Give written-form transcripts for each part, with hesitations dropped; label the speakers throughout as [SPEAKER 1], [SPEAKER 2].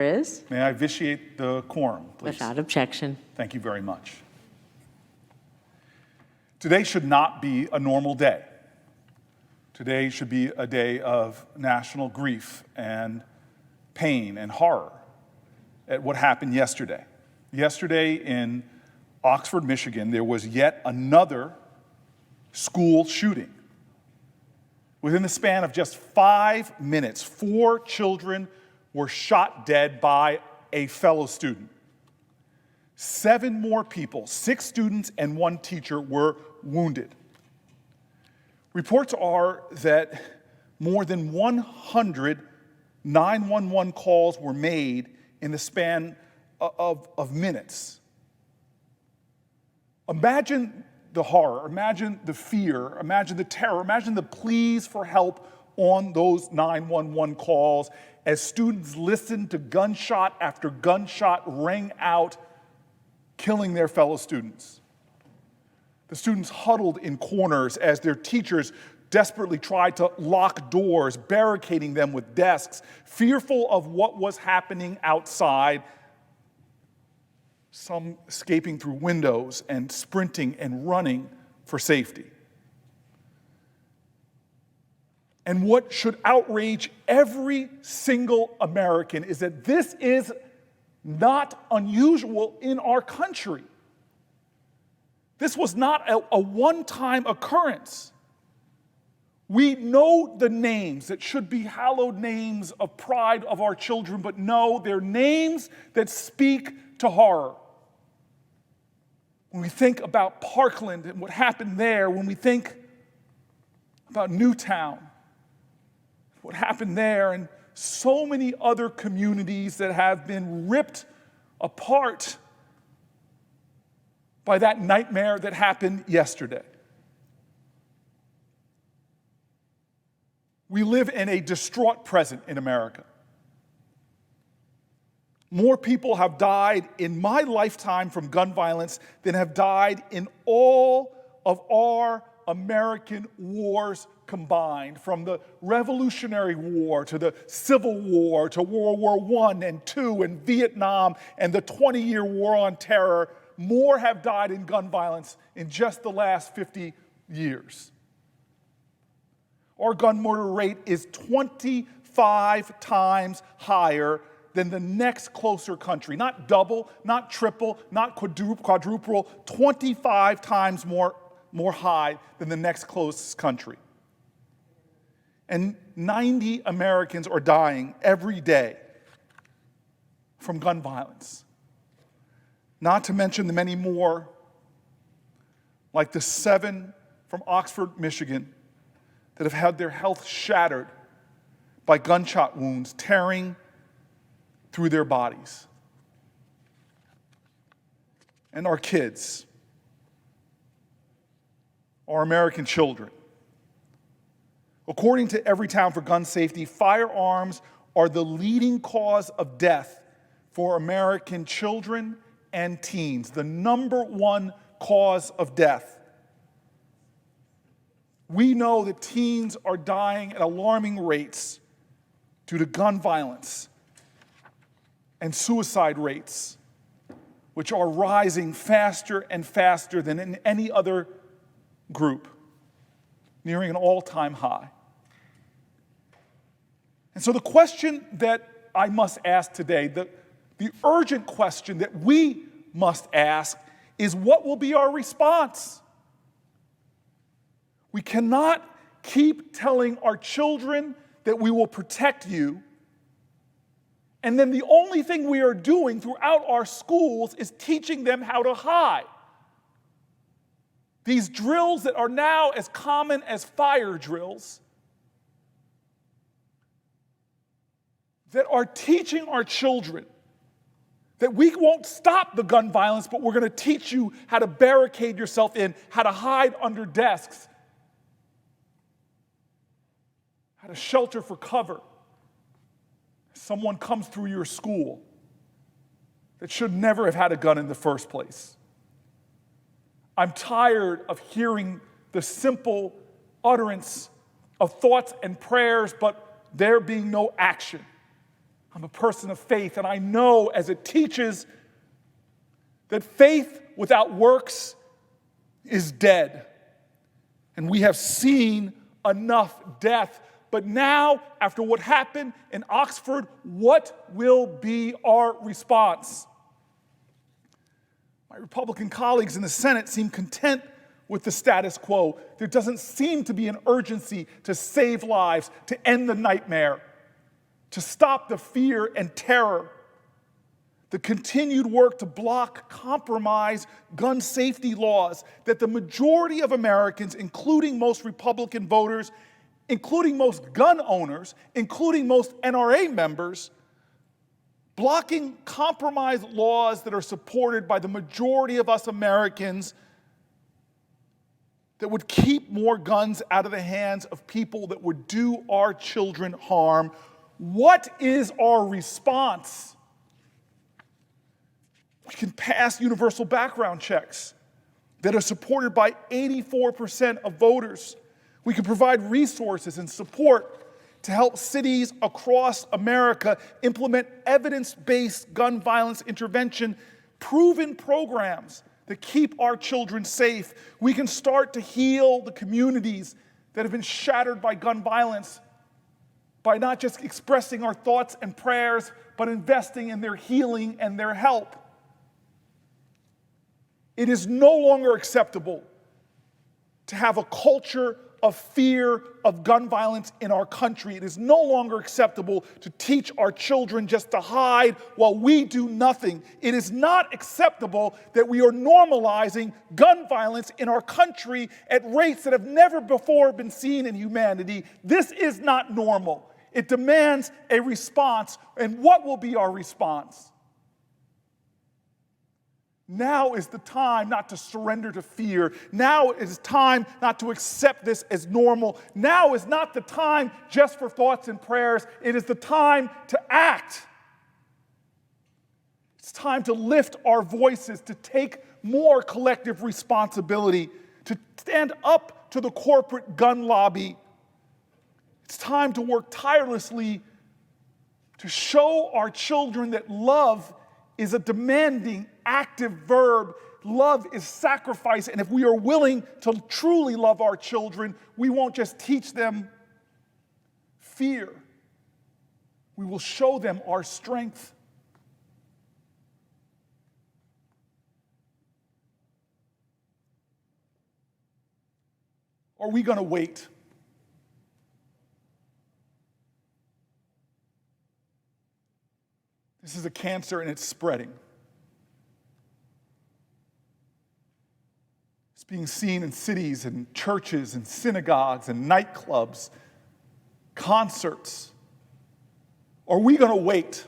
[SPEAKER 1] Is.
[SPEAKER 2] May I vitiate the quorum, please?
[SPEAKER 1] Without objection.
[SPEAKER 2] Thank you very much. Today should not be a normal day. Today should be a day of national grief and pain and horror at what happened yesterday. Yesterday in Oxford, Michigan, there was yet another school shooting. Within the span of just 5 minutes, 4 children were shot dead by a fellow student. 7 more people, 6 students and 1 teacher, were wounded. Reports are that more than 100 911 calls were made in the span of minutes. Imagine the horror, imagine the fear, imagine the terror, imagine the pleas for help on those 911 calls as students listened to gunshot after gunshot ring out, killing their fellow students. The students huddled in corners as their teachers desperately tried to lock doors, barricading them with desks, fearful of what was happening outside, some escaping through windows and sprinting and running for safety. And what should outrage every single American is that this is not unusual in our country. This was not a one-time occurrence. We know the names that should be hallowed names of pride of our children, but no, they're names that speak to horror. When we think about Parkland and what happened there, when we think about Newtown, what happened there, and so many other communities that have been ripped apart by that nightmare that happened yesterday. We live in a distraught present in America. More people have died in my lifetime from gun violence than have died in all of our American wars combined, from the Revolutionary War to the Civil War to World War I and II and Vietnam and the 20-year war on terror. More have died in gun violence in just the last 50 years. Our gun murder rate is 25 times higher than the next closer country. Not double, not triple, not quadruple, 25 times more high than the next closest country. And 90 Americans are dying every day from gun violence. Not to mention the many more, like the 7 from Oxford, Michigan, that have had their health shattered by gunshot wounds tearing through their bodies. And our kids, our American children. According to Everytown for Gun Safety, firearms are the leading cause of death for American children and teens, the #1 cause of death. We know that teens are dying at alarming rates due to gun violence and suicide rates, which are rising faster and faster than in any other group, nearing an all-time high. And so the question that I must ask today, the urgent question that we must ask, is what will be our response? We cannot keep telling our children that we will protect you, and then the only thing we are doing throughout our schools is teaching them how to hide. These drills that are now as common as fire drills, that are teaching our children that we won't stop the gun violence, but we're going to teach you how to barricade yourself in, how to hide under desks, how to shelter for cover. Someone comes through your school that should never have had a gun in the first place. I'm tired of hearing the simple utterance of thoughts and prayers, but there being no action. I'm a person of faith, and I know as it teaches that faith without works is dead. And we have seen enough death. But now, after what happened in Oxford, what will be our response? My Republican colleagues in the Senate seem content with the status quo. There doesn't seem to be an urgency to save lives, to end the nightmare, to stop the fear and terror. The continued work to block, compromise gun safety laws that the majority of Americans, including most Republican voters, including most gun owners, including most NRA members, blocking compromise laws that are supported by the majority of us Americans that would keep more guns out of the hands of people that would do our children harm. What is our response? We can pass universal background checks that are supported by 84% of voters. We can provide resources and support to help cities across America implement evidence-based gun violence intervention, proven programs that keep our children safe. We can start to heal the communities that have been shattered by gun violence by not just expressing our thoughts and prayers, but investing in their healing and their help. It is no longer acceptable to have a culture of fear of gun violence in our country. It is no longer acceptable to teach our children just to hide while we do nothing. It is not acceptable that we are normalizing gun violence in our country at rates that have never before been seen in humanity. This is not normal. It demands a response. And what will be our response? Now is the time not to surrender to fear. Now is time not to accept this as normal. Now is not the time just for thoughts and prayers. It is the time to act. It's time to lift our voices, to take more collective responsibility, to stand up to the corporate gun lobby. It's time to work tirelessly to show our children that love is a demanding, active verb. Love is sacrifice, and if we are willing to truly love our children, we won't just teach them fear. We will show them our strength. Are we going to wait? This is a cancer and it's spreading. It's being seen in cities and churches and synagogues and nightclubs, concerts. Are we going to wait?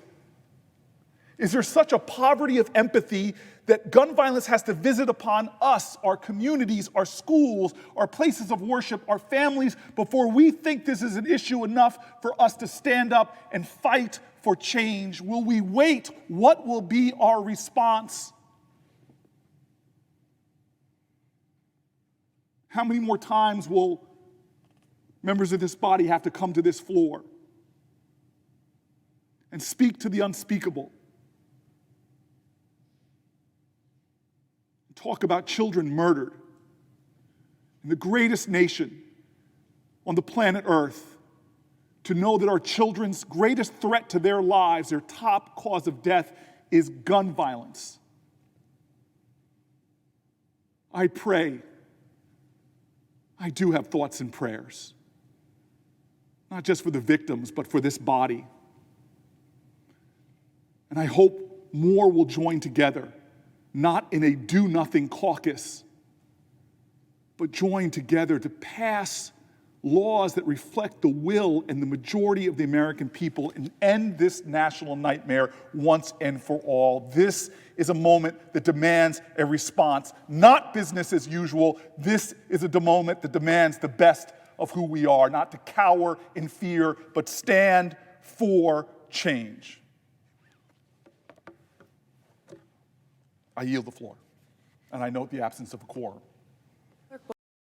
[SPEAKER 2] Is there such a poverty of empathy that gun violence has to visit upon us, our communities, our schools, our places of worship, our families, before we think this is an issue enough for us to stand up and fight for change? Will we wait? What will be our response? How many more times will members of this body have to come to this floor and speak to the unspeakable? Talk about children murdered in the greatest nation on the planet Earth, to know that our children's greatest threat to their lives, their top cause of death, is gun violence. I pray, I do have thoughts and prayers, not just for the victims, but for this body. And I hope more will join together, not in a do-nothing caucus, but join together to pass laws that reflect the will and the majority of the American people and end this national nightmare once and for all. This is a moment that demands a response, not business as usual. This is a moment that demands the best of who we are, not to cower in fear, but stand for change. I yield the floor, and I note the absence of a quorum.